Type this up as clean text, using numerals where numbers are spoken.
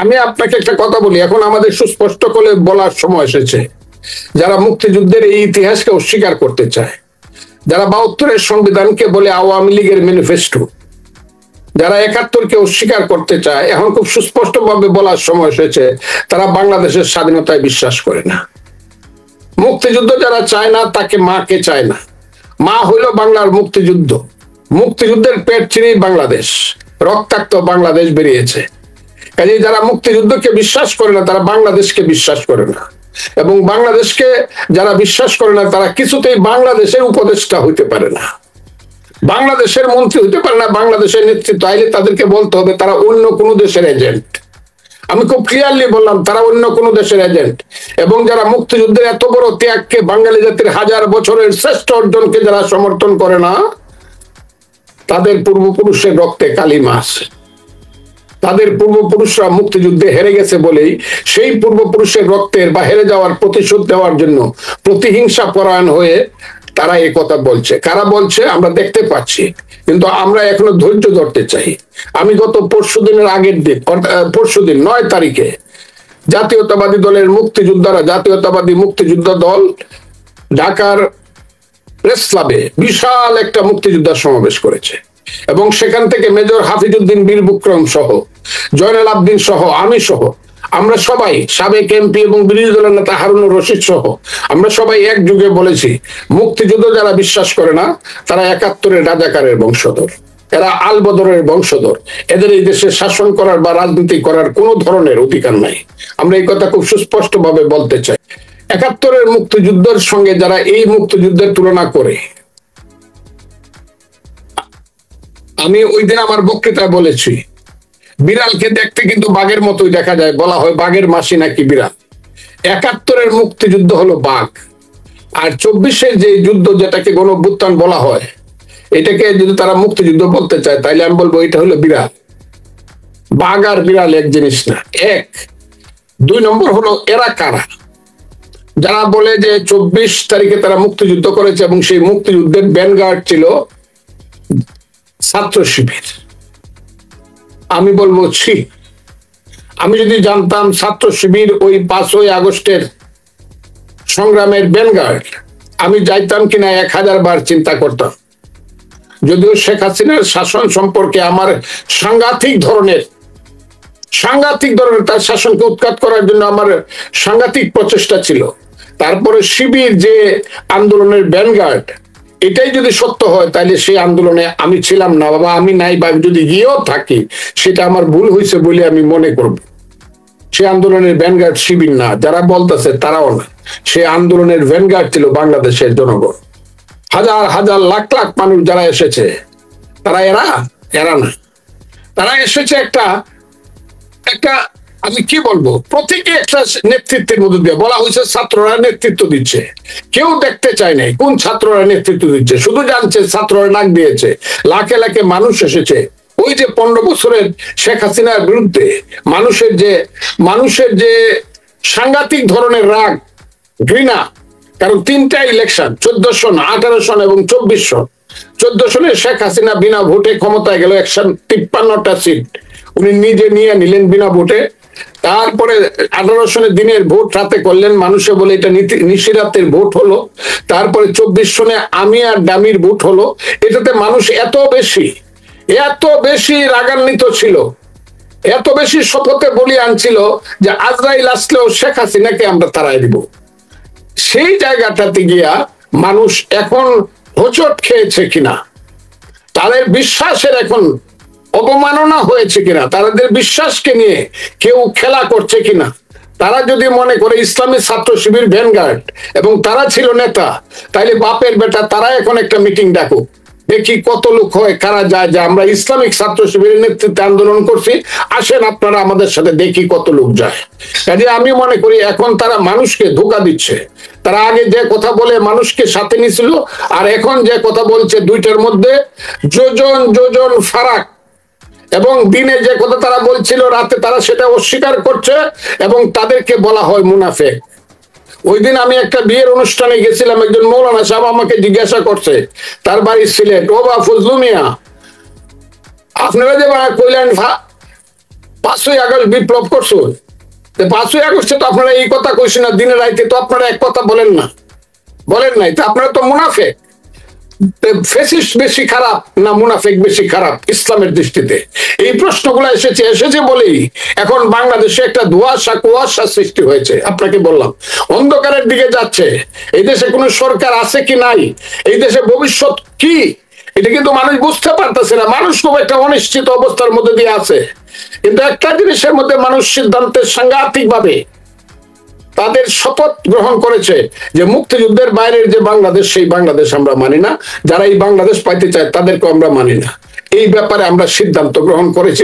আমি আপনাকে একটা কথা বলি, এখন আমাদের সুস্পষ্ট করে বলার সময় এসেছে। যারা মুক্তিযুদ্ধের এই ইতিহাসকে অস্বীকার করতে চায়, যারা 72-এর সংবিধানকে বলে আওয়ামী লীগের ম্যানিফেস্টো, যারা 71-কে অস্বীকার করতে চায়, এখন খুব সুস্পষ্ট ভাবে বলার সময় এসেছে তারা বাংলাদেশের স্বাধীনতায় বিশ্বাস করে না। মুক্তিযুদ্ধ যারা চায় না তাকে মাকে চায় না। মা হইল বাংলার মুক্তিযুদ্ধ, মুক্তিযুদ্ধের পেট চিরেই বাংলাদেশ, রক্তাক্ত বাংলাদেশ বেরিয়েছে। কাজে যারা মুক্তিযুদ্ধকে বিশ্বাস করে না তারা বাংলাদেশকে বিশ্বাস করে না, এবং বাংলাদেশকে যারা বিশ্বাস করে না তারা কিছুতেই বাংলাদেশের উপদেষ্টা হইতে পারে না, বাংলাদেশের মন্ত্রী হইতে পারে না, বাংলাদেশের নেতৃত্ব আইলে তাদেরকে বলতে হবে তারা অন্য কোনো দেশের এজেন্ট। আমি খুব ক্লিয়ারলি বললাম তারা অন্য কোনো দেশের এজেন্ট। এবং যারা মুক্তিযুদ্ধের এত বড় ত্যাগকে, বাঙালি জাতির হাজার বছরের শ্রেষ্ঠ অর্জনকে যারা সমর্থন করে না, তাদের পূর্বপুরুষের রক্তে কালিমা আছে। তাদের পূর্বপুরুষরা মুক্তিযুদ্ধে হেরে গেছে বলেই সেই পূর্বপুরুষের রক্তের বা হেরে যাওয়ার প্রতিশোধ দেওয়ার জন্য প্রতিহিংসা পরায়ণ হয়ে তারা এই কথা বলছে। কারা বলছে আমরা দেখতে পাচ্ছি, কিন্তু আমরা এখনো ধৈর্য ধরতে চাই। আমি গত পরশুদিনের আগের দিন, পরশুদিন 9 তারিখে জাতীয়তাবাদী দলের মুক্তিযোদ্ধারা, জাতীয়তাবাদী মুক্তিযোদ্ধা দল ঢাকার প্রেস ক্লাবে বিশাল একটা মুক্তিযোদ্ধা সমাবেশ করেছে, এবং সেখান থেকে মেজর হাফিজউদ্দিন বীর বিক্রম সহ, জয়নাল আবদিন সহ, আমি সহ, আমরা সবাই, সাবেক এমপি এবং বিরোধী দলের নেতা হারুনুর রশিদ সহ, আমরা সবাই একযোগে বলেছি মুক্তিযুদ্ধ যারা বিশ্বাস করে না তারা 71-এর রাজাকারের বংশধর, এরা আল বদরের বংশধর, এদের এই দেশে শাসন করার বা রাজনীতি করার কোন ধরনের অধিকার নাই। আমরা এই কথা খুব সুস্পষ্ট ভাবে বলতে চাই। 71-এর মুক্তিযুদ্ধের সঙ্গে যারা এই মুক্তিযুদ্ধের তুলনা করে, আমি ওই দিন আমার বক্তৃতায় বলেছি বিড়ালকে দেখতে কিন্তু বাঘের মতোই দেখা যায়, বলা হয় বাঘের মাসি নাকি বিড়াল। 71-এর মুক্তিযুদ্ধ হলো বাঘ, আর 24-এর যে যুদ্ধ যেটাকে গণঅভ্যুত্থান বলা হয়, এটাকে যদি তারা মুক্তিযুদ্ধ বলতে চায় তাইলে আমি বলবো এটা হলো বিড়াল। বাঘ আর বিড়াল এক জিনিস না। 1, 2 নম্বর হলো এরা কারা, যারা বলে যে 24 তারিখে তারা মুক্তিযুদ্ধ করেছে এবং সেই মুক্তিযুদ্ধের ব্যানগার্ড ছিল ছাত্র শিবির। আমি বলবো ছি, আমি যদি জানতাম ছাত্র শিবির ওই 5ই আগস্টের সংগ্রামের ব্যানগার্ড, আমি যাইতাম কিনা 1000 বার চিন্তা করতাম। যদিও শেখ হাসিনার শাসন সম্পর্কে আমার সাংঘাতিক ধরনের তার শাসনকে উৎখাত করার জন্য আমার সাংঘাতিক প্রচেষ্টা ছিল, তারপরে শিবির যে আন্দোলনের ব্যানগার্ড, এটাই যদি সত্য হয় তাহলে সেই আন্দোলনে আমি ছিলাম না, বাবা আমি নাই, বা যদি গিয়েও থাকি সেটা আমার ভুল হয়েছে বলে আমি মনে করব। সে আন্দোলনের ভ্যানগার্ড শিবির না, যারা বলতেছে তারাও না। সে আন্দোলনের ভ্যানগার্ড ছিল বাংলাদেশের জনগণ, হাজার হাজার লাখ লাখ মানুষ যারা এসেছে, তারা এরা না, তারা এসেছে একটা আমি কি বলবো, প্রতীকী একটা নেতৃত্বের মধ্যে দিয়ে। বলা হয়েছে ছাত্ররা নেতৃত্ব দিচ্ছে, কেউ দেখতে চায় নাই কোন ছাত্ররা নেতৃত্ব দিচ্ছে, শুধু জানছে ছাত্ররা নাক দিয়েছে, লাখে লাখে মানুষ এসেছে। ওই যে 15 বছরের শেখ হাসিনার বিরুদ্ধে মানুষের যে সাংঘাতিক ধরনের রাগ, ঘৃণা, কারণ 3টা ইলেকশন, 14 সন, 18 সন এবং 24 সন। 14 সনে শেখ হাসিনা বিনা ভোটে ক্ষমতায় গেল, 153টা সিট উনি নিজে নিয়ে নিলেন বিনা ভোটে। তারপরে 18 সনের দিনের ভোট রাতে করলেন, মানুষে বলে এটা নিশিরাতের ভোট হলো। তারপরে 24 সনে আমি আর ডামির ভোট হলো। এটাতে মানুষ এত বেশি রাগান্বিত ছিল, এত বেশি শপথে বলি আনছিল যে আজরাইল আসলেও শেখ হাসিনাকে আমরা তাড়াই দিব। সেই জায়গাটাতে গিয়া মানুষ এখন হোঁচট খেয়েছে কিনা, তাদের বিশ্বাসের এখন অবমাননা হয়েছে কিনা, তাদের বিশ্বাসকে নিয়ে কেউ খেলা করছে কিনা, তারা যদি মনে করে ইসলামী ছাত্র শিবির ভ্যানগার্ড এবং তারা ছিল নেতা, তাইলে বাপের বেটা তারা এখন একটা মিটিং ডাকুক, দেখি কত লোক হয়, কারা যায়, যে আমরা ইসলামিক ছাত্র শিবিরের নেতৃত্বে আন্দোলন করছি, আসেন আপনারা আমাদের সাথে, দেখি কত লোক যায়। কাজে আমি মনে করি এখন তারা মানুষকে ধোঁকা দিচ্ছে। তারা আগে যে কথা বলে মানুষকে সাথে নিছিল, আর এখন যে কথা বলছে, দুইটার মধ্যে যোজন ফারাক। এবং দিনে যে কথা তারা বলছিল, রাতে তারা সেটা অস্বীকার করছে, এবং তাদেরকে বলা হয় মুনাফেক। ওই দিন আমি একটা বিয়ের অনুষ্ঠানে গেছিলাম, একজন মৌলানা সাহেব আমাকে জিজ্ঞাসা করছে, তার বাড়ি সিলেট, ও বা ফজলু মিয়া, আপনারা যে কইলেন 5ই আগস্ট বিপ্লব করছো, 5ই আগস্টে তো আপনারা এই কথা কইছেন না, দিনের রাইতে তো আপনারা এক কথা বলেন না, বলেন নাই। তো আপনারা তো মুনাফেক। ফ্যাসিস্ট বেশি খারাপ না মুনাফেক বেশি খারাপ ইসলামের দৃষ্টিতে? এই প্রশ্নগুলো এসেছে বলেই এখন বাংলাদেশে একটা কুয়াশা সৃষ্টি হয়েছে। আপনাকে বললাম অন্ধকারের দিকে যাচ্ছে। এই দেশে কোনো সরকার আছে কি নাই, এই দেশে ভবিষ্যৎ কি, এটা কিন্তু মানুষ বুঝতে পারতেছে না। মানুষ খুব একটা অনিশ্চিত অবস্থার মধ্যে দিয়ে আছে। কিন্তু একটা জিনিসের মধ্যে মানুষ সিদ্ধান্তের সাংঘাতিক ভাবে তাদের শপথ গ্রহণ করেছে যে মুক্তিযুদ্ধের বাইরের যে বাংলাদেশ, সেই বাংলাদেশ আমরা মানি না। যারা এই বাংলাদেশ পাইতে চায় তাদেরকে আমরা মানি না। এই ব্যাপারে আমরা সিদ্ধান্ত গ্রহণ করেছি।